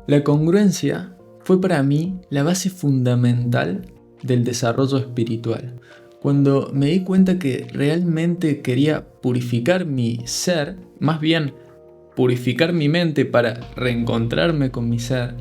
La congruencia fue para mí la base fundamental del desarrollo espiritual. Cuando me di cuenta que realmente quería purificar mi ser, más bien purificar mi mente para reencontrarme con mi ser,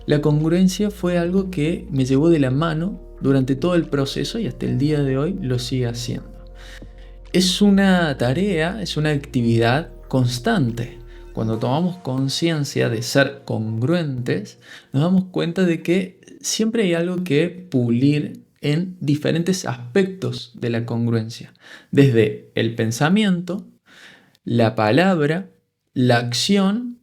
la congruencia fue algo que me llevó de la mano durante todo el proceso y hasta el día de hoy lo sigue haciendo. Es una tarea, es una actividad constante. Cuando tomamos conciencia de ser congruentes, nos damos cuenta de que siempre hay algo que pulir en diferentes aspectos de la congruencia. Desde el pensamiento, la palabra, la acción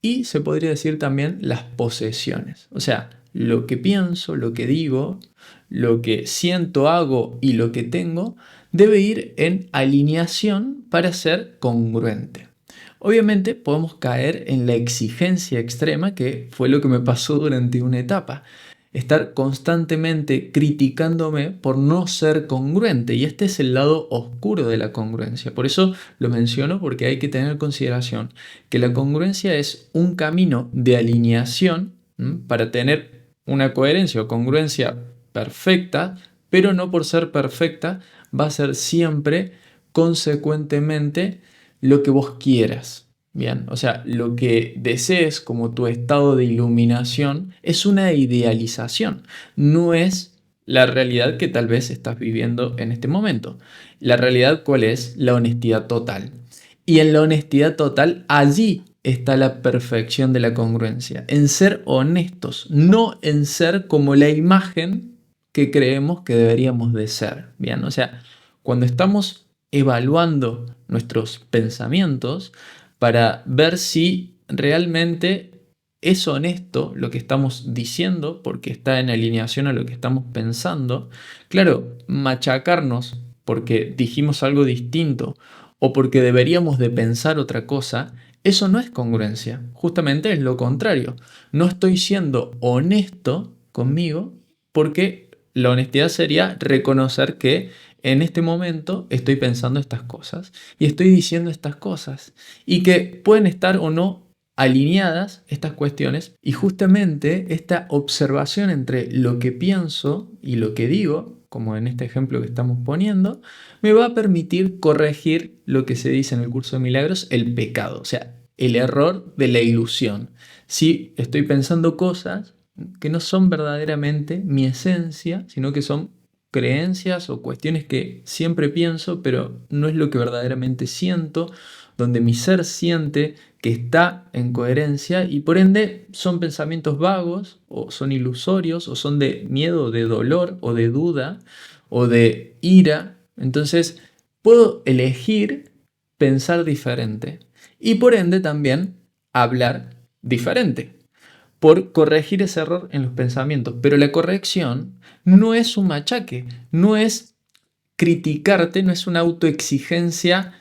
y se podría decir también las posesiones. O sea, lo que pienso, lo que digo, lo que siento, hago y lo que tengo debe ir en alineación para ser congruente. Obviamente podemos caer en la exigencia extrema, que fue lo que me pasó durante una etapa. Estar constantemente criticándome por no ser congruente. Y este es el lado oscuro de la congruencia. Por eso lo menciono, porque hay que tener en consideración que la congruencia es un camino de alineación para tener una coherencia o congruencia perfecta, pero no por ser perfecta va a ser siempre consecuentemente lo que vos quieras. Bien, o sea, lo que desees como tu estado de iluminación es una idealización, no es la realidad que tal vez estás viviendo en este momento. La realidad, ¿cuál es? La honestidad total. Y en la honestidad total, allí está la perfección de la congruencia, en ser honestos, no en ser como la imagen que creemos que deberíamos de ser. Bien, o sea, cuando estamos evaluando nuestros pensamientos para ver si realmente es honesto lo que estamos diciendo porque está en alineación a lo que estamos pensando. Claro, machacarnos porque dijimos algo distinto o porque deberíamos de pensar otra cosa, eso no es congruencia. Justamente es lo contrario. No estoy siendo honesto conmigo porque la honestidad sería reconocer que en este momento estoy pensando estas cosas y estoy diciendo estas cosas y que pueden estar o no alineadas estas cuestiones, y justamente esta observación entre lo que pienso y lo que digo, como en este ejemplo que estamos poniendo, me va a permitir corregir lo que se dice en el curso de milagros, el pecado, o sea, el error de la ilusión. Si estoy pensando cosas que no son verdaderamente mi esencia, sino que son creencias o cuestiones que siempre pienso, pero no es lo que verdaderamente siento, donde mi ser siente que está en coherencia y por ende son pensamientos vagos o son ilusorios o son de miedo, de dolor o de duda o de ira. Entonces puedo elegir pensar diferente y por ende también hablar diferente por corregir ese error en los pensamientos. Pero la corrección no es un machaque, no es criticarte, no es una autoexigencia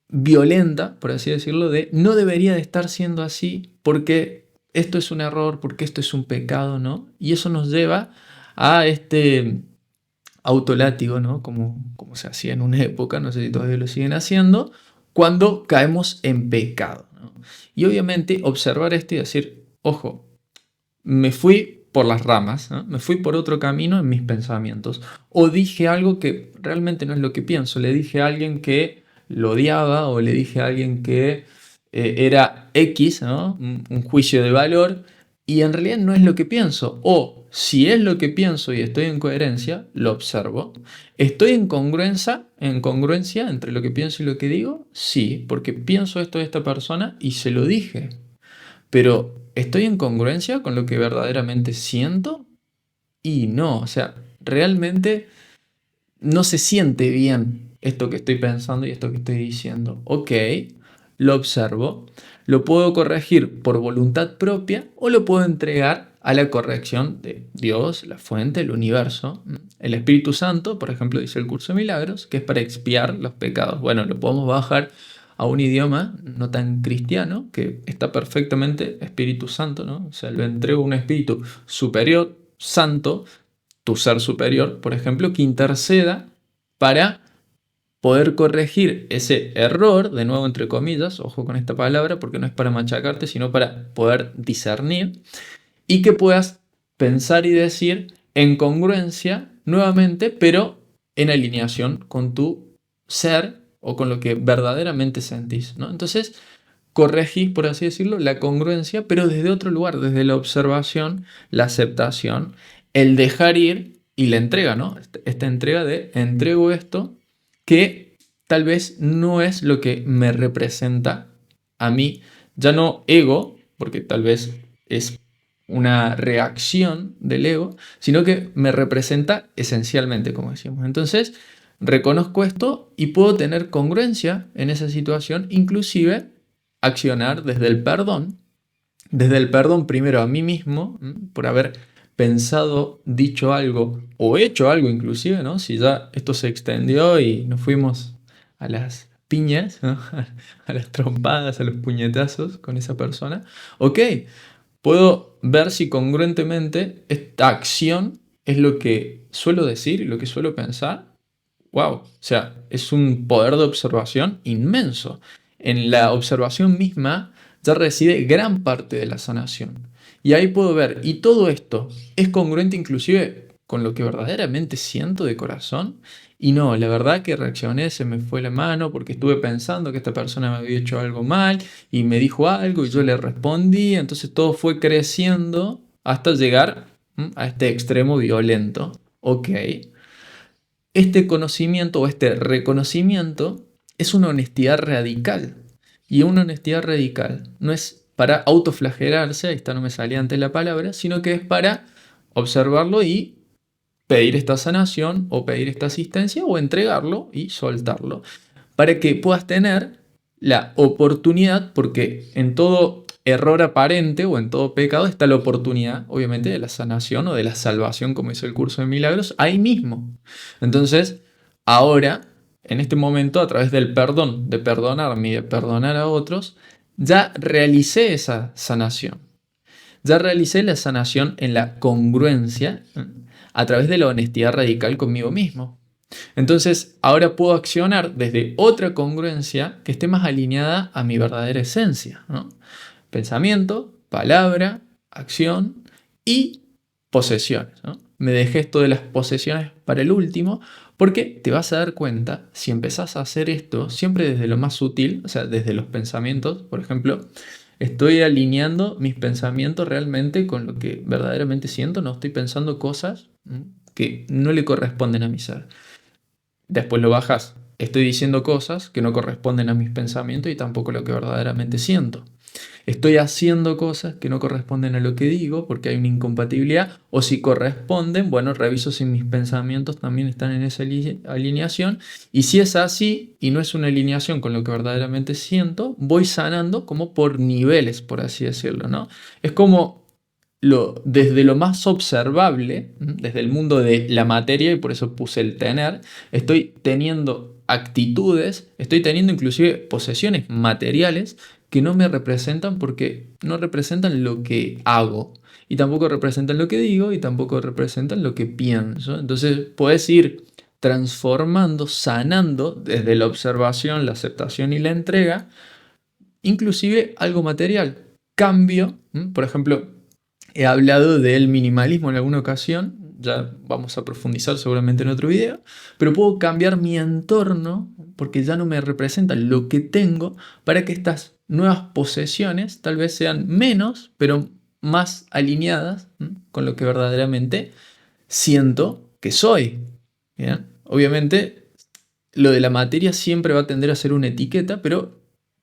violenta, por así decirlo, de no debería de estar siendo así porque esto es un error, porque esto es un pecado, ¿no? Y eso nos lleva a este autolátigo, ¿no? Como se hacía en una época, no sé si todavía lo siguen haciendo, cuando caemos en pecado, ¿no? Y obviamente observar esto y decir, ojo, me fui por las ramas, ¿no? Me fui por otro camino en mis pensamientos. O dije algo que realmente no es lo que pienso. Le dije a alguien que lo odiaba o le dije a alguien que era X, ¿no? Un juicio de valor y en realidad no es lo que pienso. O si es lo que pienso y estoy en coherencia, lo observo. ¿Estoy en congruencia entre lo que pienso y lo que digo? Sí, porque pienso esto de esta persona y se lo dije. Pero ¿estoy en congruencia con lo que verdaderamente siento? Y no, o sea, realmente no se siente bien esto que estoy pensando y esto que estoy diciendo. Ok, lo observo, lo puedo corregir por voluntad propia o lo puedo entregar a la corrección de Dios, la fuente, el universo. El Espíritu Santo, por ejemplo, dice el curso de milagros, que es para expiar los pecados. Bueno, lo podemos bajar a un idioma no tan cristiano, que está perfectamente Espíritu Santo, ¿no? O sea, lo entrego a un espíritu superior, santo, tu ser superior, por ejemplo, que interceda para poder corregir ese error, de nuevo entre comillas, ojo con esta palabra porque no es para machacarte, sino para poder discernir, y que puedas pensar y decir en congruencia nuevamente, pero en alineación con tu ser o con lo que verdaderamente sentís, ¿no? Entonces, corregís, por así decirlo, la congruencia, pero desde otro lugar, desde la observación, la aceptación, el dejar ir y la entrega, ¿no? Esta entrega de entrego esto que tal vez no es lo que me representa a mí, ya no ego, porque tal vez es una reacción del ego, sino que me representa esencialmente, como decíamos. Entonces, reconozco esto y puedo tener congruencia en esa situación, inclusive accionar desde el perdón primero a mí mismo, por haber pensado, dicho algo o hecho algo inclusive, ¿no? Si ya esto se extendió y nos fuimos a las piñas, ¿no? A las trompadas, a los puñetazos con esa persona, ok, puedo ver si congruentemente esta acción es lo que suelo decir y lo que suelo pensar. Wow, o sea, es un poder de observación inmenso. En la observación misma ya reside gran parte de la sanación. Y ahí puedo ver, y todo esto es congruente inclusive con lo que verdaderamente siento de corazón. Y no, la verdad que reaccioné, se me fue la mano porque estuve pensando que esta persona me había hecho algo mal y me dijo algo y yo le respondí. Entonces todo fue creciendo hasta llegar a este extremo violento. Ok. Este conocimiento o este reconocimiento es una honestidad radical. Y una honestidad radical no es para autoflagelarse, ahí está, no me salía antes la palabra, sino que es para observarlo y pedir esta sanación o pedir esta asistencia o entregarlo y soltarlo. Para que puedas tener la oportunidad, porque en todo error aparente o en todo pecado está la oportunidad, obviamente, de la sanación o de la salvación, como dice el curso de milagros, ahí mismo. Entonces, ahora, en este momento, a través del perdón, de perdonarme y de perdonar a otros, ya realicé esa sanación. Ya realicé la sanación en la congruencia a través de la honestidad radical conmigo mismo. Entonces, ahora puedo accionar desde otra congruencia que esté más alineada a mi verdadera esencia, ¿no? Pensamiento, palabra, acción y posesiones, ¿no? Me dejé esto de las posesiones para el último porque te vas a dar cuenta, si empezás a hacer esto siempre desde lo más sutil, o sea, desde los pensamientos, por ejemplo, estoy alineando mis pensamientos realmente con lo que verdaderamente siento, no estoy pensando cosas que no le corresponden a mi ser. Después lo bajas. Estoy diciendo cosas que no corresponden a mis pensamientos y tampoco a lo que verdaderamente siento. Estoy haciendo cosas que no corresponden a lo que digo porque hay una incompatibilidad. O si corresponden, bueno, reviso si mis pensamientos también están en esa alineación. Y si es así y no es una alineación con lo que verdaderamente siento, voy sanando como por niveles, por así decirlo, ¿no? Es como desde lo más observable, desde el mundo de la materia, y por eso puse el tener, estoy teniendo actitudes, estoy teniendo inclusive posesiones materiales que no me representan porque no representan lo que hago, y tampoco representan lo que digo, y tampoco representan lo que pienso. Entonces puedes ir transformando, sanando desde la observación, la aceptación y la entrega, inclusive algo material. Cambio, por ejemplo, he hablado del minimalismo en alguna ocasión, ya vamos a profundizar seguramente en otro video, pero puedo cambiar mi entorno porque ya no me representa lo que tengo para que estas nuevas posesiones tal vez sean menos, pero más alineadas con lo que verdaderamente siento que soy. ¿Bien? Obviamente, lo de la materia siempre va a tender a ser una etiqueta, pero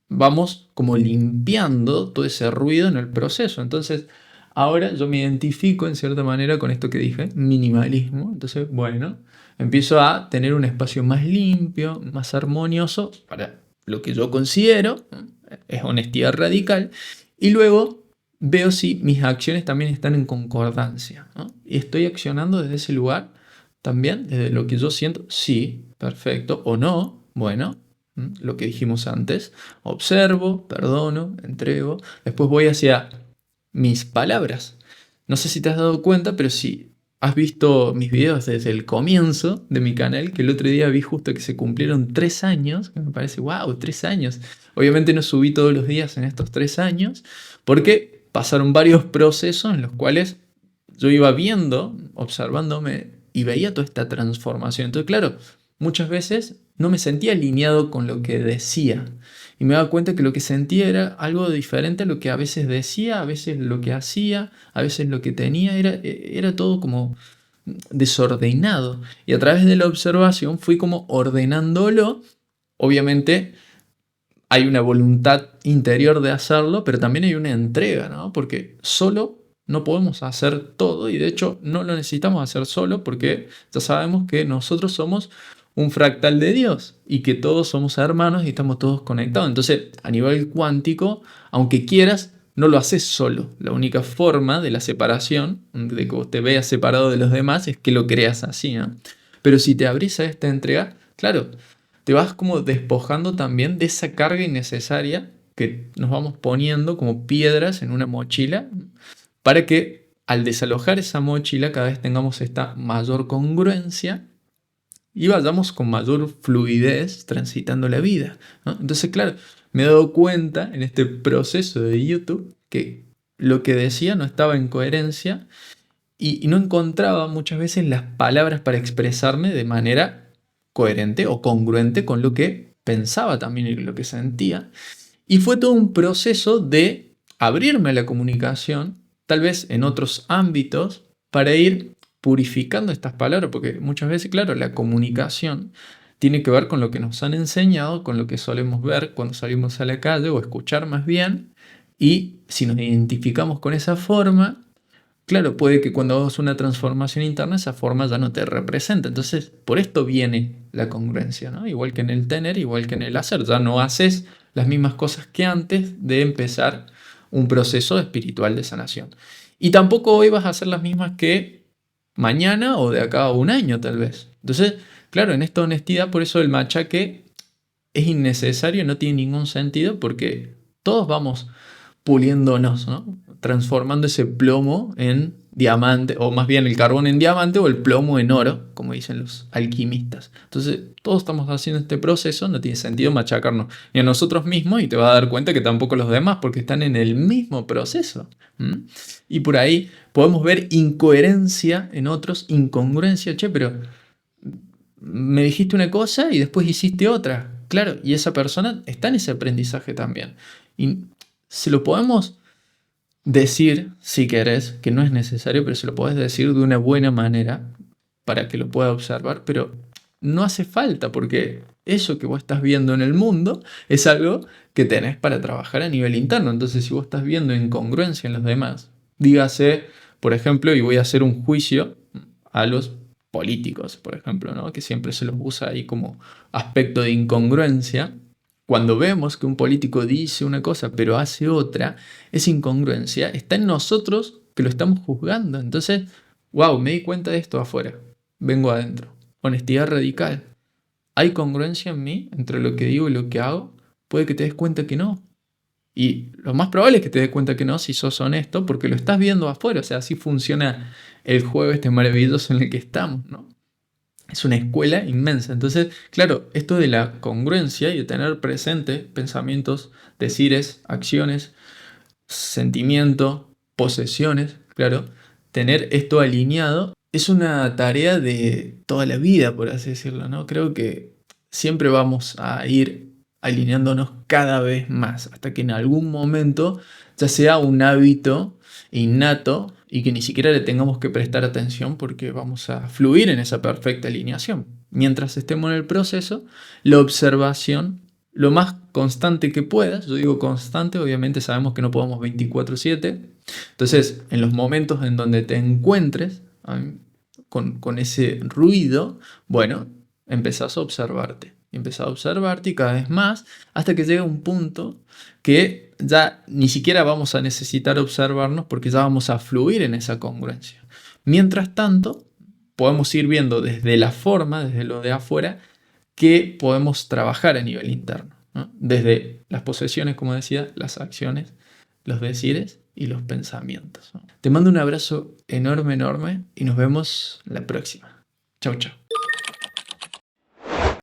vamos como limpiando todo ese ruido en el proceso. Entonces, ahora yo me identifico en cierta manera con esto que dije, minimalismo. Entonces, bueno, empiezo a tener un espacio más limpio, más armonioso para lo que yo considero es honestidad radical. Y luego veo si mis acciones también están en concordancia, ¿no? Y estoy accionando desde ese lugar también, desde lo que yo siento, sí, perfecto, o no, bueno, lo que dijimos antes, observo, perdono, entrego, después voy hacia mis palabras. No sé si te has dado cuenta, pero si has visto mis videos desde el comienzo de mi canal, que el otro día vi justo que se cumplieron 3 años, que me parece, wow, 3 años. Obviamente no subí todos los días en estos 3 años, porque pasaron varios procesos en los cuales yo iba viendo, observándome y veía toda esta transformación. Entonces, claro, muchas veces no me sentía alineado con lo que decía. Y me daba cuenta que lo que sentía era algo diferente a lo que a veces decía, a veces lo que hacía, a veces lo que tenía, era todo como desordenado. Y a través de la observación fui como ordenándolo. Obviamente hay una voluntad interior de hacerlo, pero también hay una entrega, ¿no? Porque solo no podemos hacer todo y de hecho no lo necesitamos hacer solo porque ya sabemos que nosotros somos un fractal de Dios y que todos somos hermanos y estamos todos conectados. Entonces, a nivel cuántico, aunque quieras, no lo haces solo. La única forma de la separación, de que vos te veas separado de los demás, es que lo creas así, ¿no? Pero si te abrís a esta entrega, claro, te vas como despojando también de esa carga innecesaria que nos vamos poniendo como piedras en una mochila para que al desalojar esa mochila cada vez tengamos esta mayor congruencia y vayamos con mayor fluidez transitando la vida, ¿no? Entonces, claro, me he dado cuenta en este proceso de YouTube que lo que decía no estaba en coherencia y no encontraba muchas veces las palabras para expresarme de manera coherente o congruente con lo que pensaba también y lo que sentía. Y fue todo un proceso de abrirme a la comunicación, tal vez en otros ámbitos, para ir purificando estas palabras, porque muchas veces, claro, la comunicación tiene que ver con lo que nos han enseñado, con lo que solemos ver cuando salimos a la calle o escuchar más bien, y si nos identificamos con esa forma, claro, puede que cuando hagas una transformación interna esa forma ya no te representa. Entonces, por esto viene la congruencia, ¿no? Igual que en el tener, igual que en el hacer. Ya no haces las mismas cosas que antes de empezar un proceso espiritual de sanación. Y tampoco hoy vas a hacer las mismas que mañana o de acá a un año tal vez. Entonces, claro, en esta honestidad, por eso el machaque es innecesario, no tiene ningún sentido porque todos vamos puliéndonos, ¿no? Transformando ese plomo en diamante, o más bien el carbón en diamante o el plomo en oro, como dicen los alquimistas. Entonces, todos estamos haciendo este proceso, no tiene sentido machacarnos ni a nosotros mismos y te vas a dar cuenta que tampoco los demás, porque están en el mismo proceso. Y por ahí podemos ver incoherencia en otros, incongruencia, che, pero me dijiste una cosa y después hiciste otra. Claro, y esa persona está en ese aprendizaje también. Y se lo podemos decir, si querés, que no es necesario, pero se lo podés decir de una buena manera para que lo pueda observar, pero no hace falta porque eso que vos estás viendo en el mundo es algo que tenés para trabajar a nivel interno. Entonces, si vos estás viendo incongruencia en los demás, dígase, por ejemplo, y voy a hacer un juicio a los políticos, por ejemplo, ¿no? Que siempre se los usa ahí como aspecto de incongruencia. Cuando vemos que un político dice una cosa pero hace otra, esa incongruencia está en nosotros que lo estamos juzgando. Entonces, wow, me di cuenta de esto afuera, vengo adentro. Honestidad radical. ¿Hay congruencia en mí entre lo que digo y lo que hago? Puede que te des cuenta que no. Y lo más probable es que te des cuenta que no si sos honesto porque lo estás viendo afuera. O sea, así funciona el juego este maravilloso en el que estamos, ¿no? Es una escuela inmensa. Entonces, claro, esto de la congruencia y de tener presente pensamientos, decires, acciones, sentimiento, posesiones, claro, tener esto alineado es una tarea de toda la vida, por así decirlo, ¿no? Creo que siempre vamos a ir alineándonos cada vez más hasta que en algún momento ya sea un hábito innato y que ni siquiera le tengamos que prestar atención porque vamos a fluir en esa perfecta alineación. Mientras estemos en el proceso, la observación, lo más constante que puedas, yo digo constante, obviamente sabemos que no podemos 24/7, entonces en los momentos en donde te encuentres con ese ruido, bueno, empezás a observarte. Empezás a observarte y cada vez más hasta que llega un punto que ya ni siquiera vamos a necesitar observarnos porque ya vamos a fluir en esa congruencia. Mientras tanto, podemos ir viendo desde la forma, desde lo de afuera, que podemos trabajar a nivel interno, ¿no? Desde las posesiones, como decía, las acciones, los decires y los pensamientos, ¿no? Te mando un abrazo enorme, enorme y nos vemos la próxima. Chau, chau.